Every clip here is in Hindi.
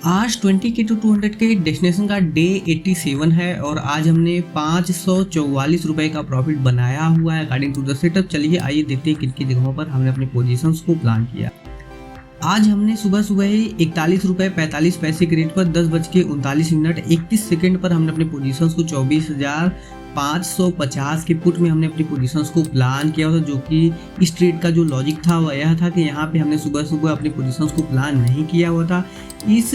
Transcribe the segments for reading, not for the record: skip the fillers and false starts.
आज 20 के टू 200 के डेस्टिनेशन का डे 87 है और आज हमने 544 रुपए का प्रॉफिट बनाया हुआ है अकॉर्डिंग टू द सेटअप। चलिए आइए देखते हैं किन किन जगहों पर हमने अपने पोजीशंस को प्लान किया। आज हमने सुबह सुबह ही 41 रुपये 45 पैसे के रेट पर 10:39 31 सेकंड पर हमने अपने पोजीशंस को 24,550 के पुट में हमने अपनी पोजीशंस को प्लान किया था, जो कि इस ट्रेड का जो लॉजिक था वह यह था कि यहाँ पे हमने सुबह सुबह अपनी पोजीशंस को प्लान नहीं किया हुआ था। इस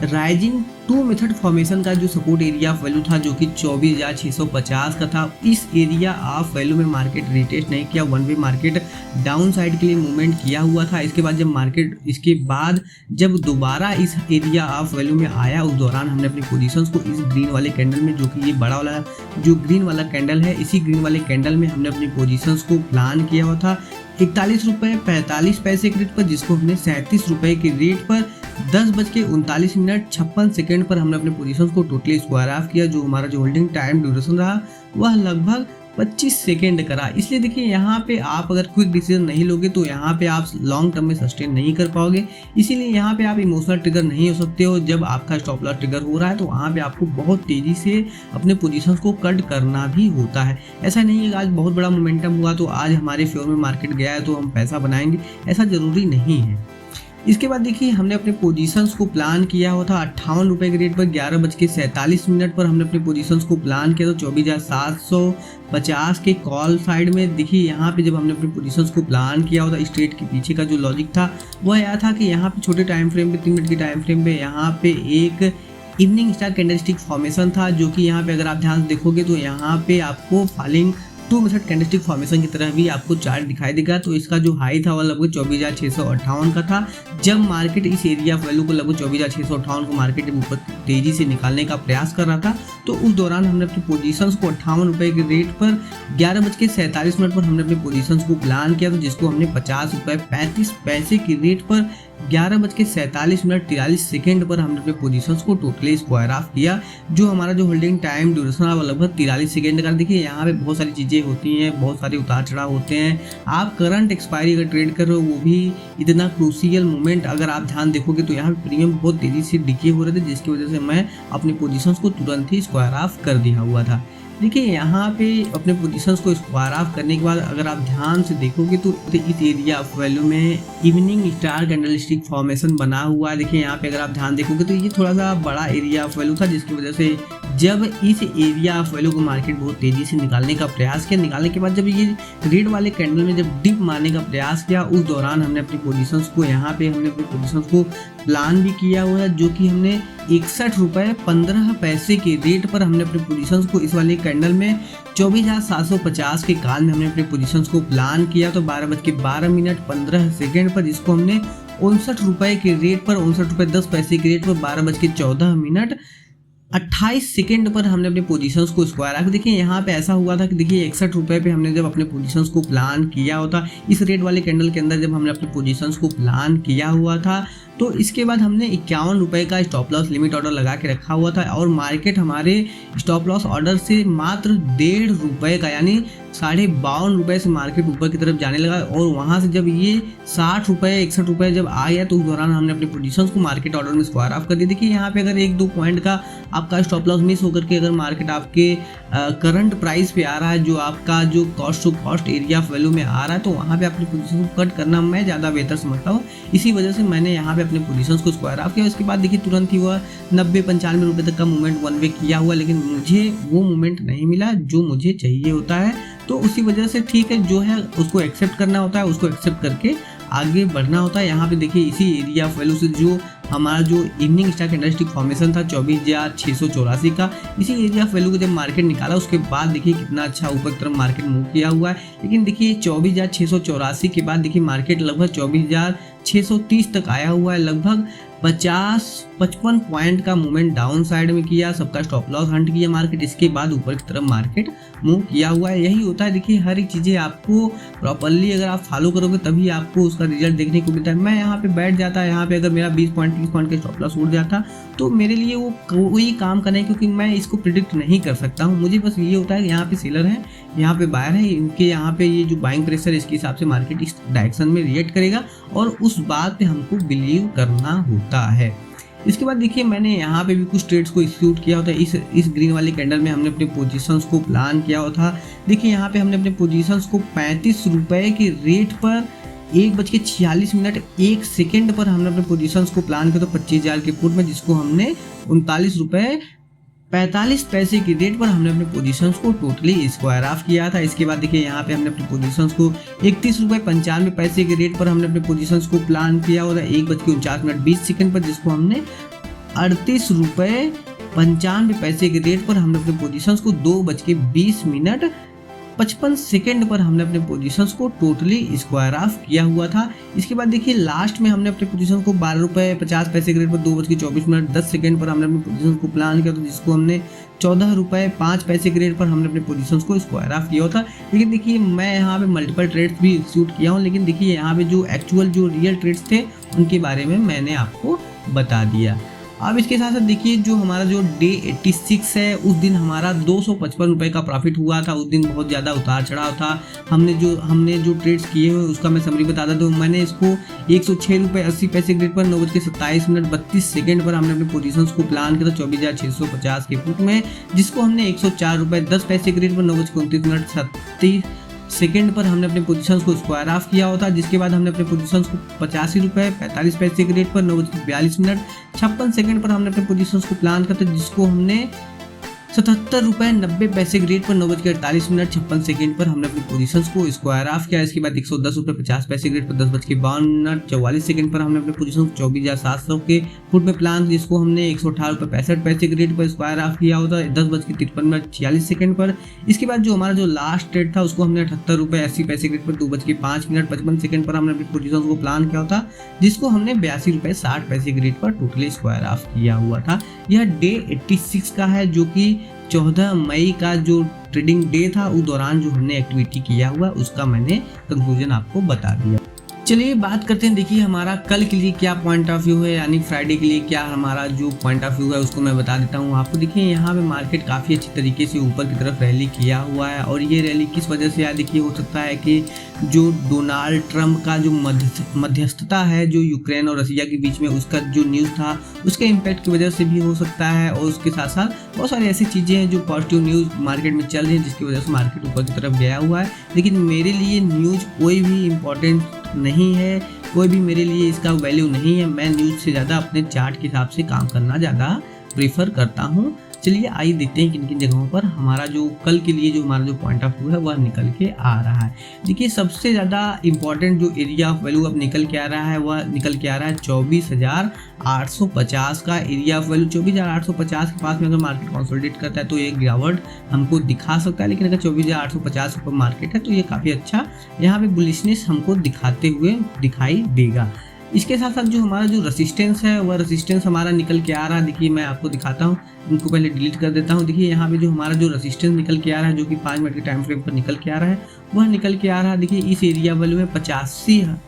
राइजिंग टू मेथड फॉर्मेशन का जो सपोर्ट एरिया ऑफ वैल्यू था जो कि 24,650 का था, इस एरिया ऑफ वैल्यू में मार्केट रिटेस्ट नहीं किया। One way market down side के लिए मूवमेंट किया हुआ था। इसके बाद जब दोबारा इस एरिया ऑफ वैल्यू में आया, उस दौरान हमने अपनी पोजीशंस को इस ग्रीन वाले कैंडल में, जो कि ये बड़ा वाला जो ग्रीन वाला कैंडल है, इसी ग्रीन वाले कैंडल में हमने अपनी पोजीशंस को प्लान किया हुआ था 41 रुपये 45 पैसे के रेट पर, जिसको हमने 37 रुपये के रेट पर 10:39 पर हमने अपने पोजीशंस को टोटली स्क्वायर ऑफ किया। जो हमारा जो होल्डिंग टाइम ड्यूरेशन रहा वह लगभग 25 सेकेंड करा। इसलिए देखिए यहाँ पे आप अगर क्विक डिसीजन नहीं लोगे तो यहाँ पे आप लॉन्ग टर्म में सस्टेन नहीं कर पाओगे। इसीलिए यहाँ पे आप इमोशनल ट्रिगर नहीं हो सकते हो। जब आपका स्टॉप लॉस ट्रिगर हो रहा है तो वहाँ पे आपको बहुत तेज़ी से अपने पोजीशंस को कट करना भी होता है। ऐसा नहीं है कि आज बहुत बड़ा मोमेंटम हुआ तो आज हमारे फेवर में मार्केट गया है तो हम पैसा बनाएंगे, ऐसा ज़रूरी नहीं है। इसके बाद देखिए हमने अपने पोजीशंस को प्लान किया हुआ था 58 रुपये के रेट पर 11:47 पर हमने अपने पोजीशंस को प्लान किया था 24,750 के कॉल साइड में। देखिए यहाँ पे जब हमने अपने पोजीशंस को प्लान किया हुआ था, इस ट्रेड के पीछे का जो लॉजिक था वह यह था कि यहाँ पे छोटे टाइम फ्रेम पे 3 मिनट के टाइम फ्रेम पे यहाँ पे एक इवनिंग स्टार कैंडलस्टिक फॉर्मेशन था, जो कि यहाँ पे अगर आप ध्यान से देखोगे तो यहाँ पे आपको falling two method candlestick formation की तरह भी आपको चार्ट दिखाई देगा। तो इसका जो हाई था वह लगभग 24,658 का था। जब मार्केट इस एरिया ऑफ वैल्यू को लगभग 24,658 को मार्केट ऊपर तेजी से निकालने का प्रयास कर रहा था, तो उस दौरान हमने अपनी पोजीशंस को 58 रुपये के रेट पर 11:47 पर हमने अपनी पोजीशंस को प्लान किया था, जिसको हमने 50 रुपये 35 पैसे के रेट पर 11:47 पर हमने अपने पोजीशंस को टोटली स्क्वायर ऑफ किया। जो हमारा जो होल्डिंग टाइम ड्यूरेशन है वो लगभग 43 सेकेंड का। देखिए यहाँ पे बहुत सारी चीज़ें होती हैं, बहुत सारे उतार चढ़ाव होते हैं। आप करंट एक्सपायरी अगर ट्रेड कर रहे हो वो भी इतना क्रूशियल मोमेंट, अगर आप ध्यान देखोगे तो यहाँ पे प्रीमियम बहुत तेज़ी से डिके हो रहे थे, जिसकी वजह से मैं अपने पोजीशंस को तुरंत ही स्क्वायर ऑफ कर दिया हुआ था। देखिए यहाँ पे अपने पोजीशंस को स्क्वायर ऑफ करने के बाद अगर आप ध्यान से देखोगे तो इस एरिया ऑफ वैल्यू में इवनिंग स्टार कैंडलस्टिक फॉर्मेशन बना हुआ है। देखिए यहाँ पे अगर आप ध्यान देखोगे तो ये थोड़ा सा बड़ा एरिया ऑफ वैल्यू था, जिसकी वजह से जब इस एरिया ऑफ वैल्यू को मार्केट बहुत तेज़ी से निकालने का प्रयास किया, निकालने के बाद जब ये रेड वाले कैंडल में जब डिप मारने का प्रयास किया, उस दौरान हमने अपनी पोजीशंस को यहाँ पे हमने अपनी पोजीशंस को प्लान भी किया हुआ है, जो कि हमने 61 रुपये 15 पैसे के रेट पर हमने अपने पोजीशंस को इस वाले कैंडल में 24,750 के काल में हमने अपने पोजीशंस को प्लान किया। तो 12:12 पर, जिसको हमने 59 रुपये के रेट पर 59 रुपये 10 पैसे के रेट पर 12:14 पर हमने अपने पोजीशंस को स्क्वायर ऑफ। देखिए यहाँ पे ऐसा हुआ था कि देखिए 61 रुपये पे हमने जब अपने पोजीशंस को प्लान किया होता, इस रेट वाले कैंडल के अंदर जब हमने अपने पोजीशंस को प्लान किया हुआ था, तो इसके बाद हमने 51 रुपये का स्टॉप लॉस लिमिट ऑर्डर लगा के रखा हुआ था और मार्केट हमारे स्टॉप लॉस ऑर्डर से मात्र 1.5 रुपये का, यानी 52.5 रुपये से मार्केट ऊपर की तरफ जाने लगा। और वहाँ से जब ये 60 रुपये 61 रुपये जब आ गया तो उस दौरान हमने अपने पोजीशंस को मार्केट ऑर्डर में स्क्वायर ऑफ कर दिया। देखिए यहाँ पे अगर 1-2 पॉइंट का आपका स्टॉप लॉस मिस होकर के अगर मार्केट आपके करंट प्राइस पे आ रहा है, जो आपका जो cost to cost area of value में आ रहा है, तो वहाँ पे अपनी पोजीशन को कट करना मैं ज़्यादा बेहतर समझता हूँ। इसी वजह से मैंने यहाँ पे अपने पोजीशंस को स्क्वायर ऑफ किया। उसके बाद देखिए तुरंत ही वह 90-95 रुपये तक का मूवमेंट वन वे किया हुआ, लेकिन मुझे वो मूवमेंट नहीं मिला जो मुझे चाहिए होता है। तो उसी वजह से ठीक है, जो है उसको एक्सेप्ट करना होता है, उसको एक्सेप्ट करके आगे बढ़ना होता है। यहाँ पे देखिए इसी एरिया ऑफ वैल्यू से जो हमारा जो इवनिंग स्टार कैंडलस्टिक फॉर्मेशन था 24,684 का, इसी एरिया ऑफ वैल्यू को जब मार्केट निकाला उसके बाद देखिए कितना अच्छा ऊपर की तरफ मार्केट मूव किया हुआ है। लेकिन देखिए 24,684 के बाद देखिए मार्केट लगभग 24,630 तक आया हुआ है। लगभग 50-55 पॉइंट का मूवमेंट डाउन साइड में किया, सबका स्टॉप लॉस हंट किया मार्केट, इसके बाद ऊपर की तरफ मार्केट मूव किया हुआ है। यही होता है, देखिए हर एक चीज़ें आपको प्रॉपरली अगर आप फॉलो करोगे तभी आपको उसका रिजल्ट देखने को मिलता है। मैं यहाँ पे बैठ जाता, यहाँ पे अगर मेरा 20 पॉइंट 30 पॉइंट का स्टॉप लॉस उड़ जाता तो मेरे लिए वो कोई काम का नहीं, क्योंकि मैं इसको प्रिडिक्ट नहीं कर सकता हूँ। मुझे बस ये होता है कि यहाँ पे सेलर है, यहाँ पे बायर है, इनके यहाँ पे ये जो बाइंग प्रेशर है इसके हिसाब से मार्केट इस डायरेक्शन में रिएक्ट करेगा और उस बात पे हमको बिलीव करना होता है। इसके बाद देखिए मैंने यहाँ पे भी कुछ ट्रेड्स को एग्जीक्यूट किया होता है। इस ग्रीन वाले कैंडल में हमने अपने पोजीशंस को प्लान किया हुआ था। देखिए यहाँ पे हमने अपने पोजीशंस को 35 रुपये के रेट पर 1:46 1 सेकेंड पर हमने अपने पोजीशंस को प्लान किया था 25,000 के पुट में, जिसको हमने 39 रुपये 45 पैसे की रेट पर हमने अपने पोजीशंस को टोटली स्क्वायर ऑफ किया था। इसके बाद देखिए यहाँ पे हमने अपने पोजीशंस को 31 रुपये 95 पैसे के रेट पर हमने अपने पोजीशंस को प्लान किया हुआ था 1:49 20 सेकेंड पर, जिसको हमने 38 रुपये 95 पैसे के रेट पर हमने अपने पोजीशंस को 2:20 55 सेकेंड पर हमने अपने पोजीशंस को टोटली स्क्वायर ऑफ किया हुआ था। इसके बाद देखिए लास्ट में हमने अपने पोजीशन को 12 रुपये 50 पैसे के रेट पर 2:24 10 सेकेंड पर हमने अपने पोजीशन को प्लान किया था, जिसको हमने 14 रुपये 5 पैसे के रेट पर हमने अपने पोजीशंस को स्क्वायर ऑफ किया था। लेकिन देखिए मैं यहाँ पे मल्टीपल ट्रेड्स भी एग्जीक्यूट किया हूँ, लेकिन देखिए यहाँ पे जो एक्चुअल जो रियल ट्रेड्स थे उनके बारे में मैंने आपको बता दिया। अब इसके साथ साथ देखिए जो हमारा जो डे 86 है उस दिन हमारा 255 रुपये का प्रॉफिट हुआ था। उस दिन बहुत ज़्यादा उतार चढ़ाव था। हमने जो ट्रेड्स किए हुए उसका मैं समरी बता देता हूँ। मैंने इसको 106 रुपये 80 पैसे के रेट पर 9:27 32 सेकेंड पर हमने अपने पोजीशंस को प्लान किया था 24,650 के फुट में, जिसको हमने 104 रुपये 10 पैसे के रेट पर 9:29 37 सेकेंड पर हमने अपने पोजीशंस को स्क्वायर ऑफ किया होता। जिसके बाद हमने अपने पोजीशंस को 85 रुपये 45 पैसे के रेट पर 9:42 56 सेकेंड पर हमने अपने पोजीशंस को प्लान करते, जिसको हमने 77 रुपये 90 पैसे के रेट पर 9:48 56 सेकेंड पर हमने अपनी पोजीशंस को स्क्वायर ऑफ किया। इसके बाद 110 रुपये 50 पैसे के रेट पर 10:52 44 सेकेंड पर हमने अपने पोजीशन को 24,700 के फुट में प्लान, जिसको हमने 118 रुपये 65 पैसे के रेट पर स्क्वायर ऑफ किया होता 10:53 46 सेकेंड पर। इसके बाद जो हमारा जो लास्ट ट्रेड था उसको हमने 78 रुपये 80 पैसे के रेट पर 2:05 55 सेकेंड पर हमने अपनी पोजीशन को प्लान किया होता, जिसको हमने 82 रुपये 60 पैसे के रेट पर टोटली स्क्वायर ऑफ किया हुआ था। यह डे 86 का है, जो कि 14 मई का जो ट्रेडिंग डे था उस दौरान जो हमने एक्टिविटी किया हुआ उसका मैंने कंक्लूजन आपको बता दिया। चलिए बात करते हैं। देखिए हमारा कल के लिए क्या पॉइंट ऑफ व्यू है, यानी फ्राइडे के लिए क्या हमारा जो पॉइंट ऑफ व्यू है उसको मैं बता देता हूँ आपको। देखिए यहाँ पे मार्केट काफ़ी अच्छी तरीके से ऊपर की तरफ रैली किया हुआ है, और ये रैली किस वजह से देखिए हो सकता है कि जो डोनाल्ड ट्रंप का जो मध्यस्थता है जो यूक्रेन और रसिया के बीच में उसका जो न्यूज़ था उसके इम्पैक्ट की वजह से भी हो सकता है, और उसके साथ साथ बहुत सारी ऐसी चीज़ें हैं जो पॉजिटिव न्यूज़ मार्केट में चल रही है जिसकी वजह से मार्केट ऊपर की तरफ गया हुआ है। लेकिन मेरे लिए न्यूज़ कोई भी इम्पोर्टेंट नहीं है, कोई भी मेरे लिए इसका वैल्यू नहीं है। मैं न्यूज़ से ज़्यादा अपने चार्ट के हिसाब से काम करना ज़्यादा प्रीफर करता हूँ। चलिए आइए देखते हैं किन किन जगहों पर हमारा जो कल के लिए जो हमारा जो पॉइंट ऑफ व्यू है वह निकल के आ रहा है। देखिए सबसे ज़्यादा इम्पॉर्टेंट जो एरिया ऑफ वैल्यू अब निकल के आ रहा है वह निकल के आ रहा है 24,850 का एरिया ऑफ वैल्यू। 24,850 के पास में अगर मार्केट कंसोलिडेट करता है तो ये गिरावट हमको दिखा सकता है, लेकिन अगर 24,850 पर मार्केट है तो ये काफ़ी अच्छा यहाँ पे बुलिशनेस हमको दिखाते हुए दिखाई देगा। इसके साथ साथ जो हमारा जो रेसिस्टेंस है वह रेसिस्टेंस हमारा निकल के आ रहा है। देखिए मैं आपको दिखाता हूँ, इनको पहले डिलीट कर देता हूँ। देखिए यहाँ पे जो हमारा जो रेसिस्टेंस निकल के आ रहा है जो कि 5 मिनट के टाइम फ्रेम पर निकल के आ रहा है वह निकल के आ रहा है। देखिए इस एरिया वैल्यू में 85 है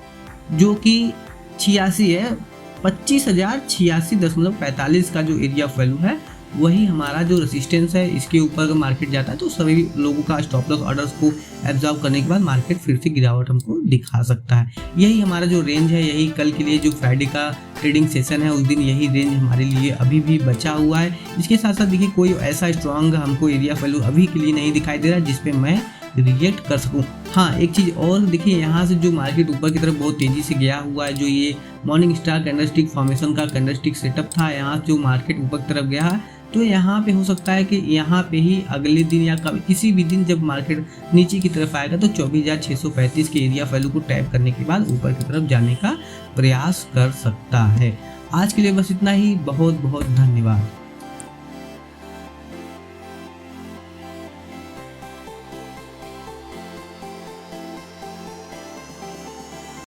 जो कि 86 है, 25,086.45 का जो एरिया ऑफ वैल्यू है वही हमारा जो रेसिस्टेंस है। इसके ऊपर अगर मार्केट जाता है तो सभी लोगों का स्टॉप लॉस ऑर्डर्स को एब्जॉर्ब करने के बाद मार्केट फिर से गिरावट हमको दिखा सकता है। यही हमारा जो रेंज है, यही कल के लिए जो फ्राइडे का ट्रेडिंग सेशन है उस दिन यही रेंज हमारे लिए अभी भी बचा हुआ है। इसके साथ साथ देखिए कोई ऐसा स्ट्रॉन्ग हमको एरिया वैल्यू अभी के लिए नहीं दिखाई दे रहा जिसपे मैं रिएक्ट कर सकूं। हाँ एक चीज़ और, देखिए यहाँ से जो मार्केट ऊपर की तरफ बहुत तेज़ी से गया हुआ है, जो ये मॉर्निंग स्टार कैंडलस्टिक फॉर्मेशन का कैंडलस्टिक सेटअप था, यहाँ जो मार्केट ऊपर की तरफ गया है तो यहाँ पे हो सकता है कि यहाँ पे ही अगले दिन या किसी भी दिन जब मार्केट नीचे की तरफ आएगा तो 24,635 के एरिया वैल्यू को टैप करने के बाद ऊपर की तरफ जाने का प्रयास कर सकता है। आज के लिए बस इतना ही। बहुत बहुत धन्यवाद।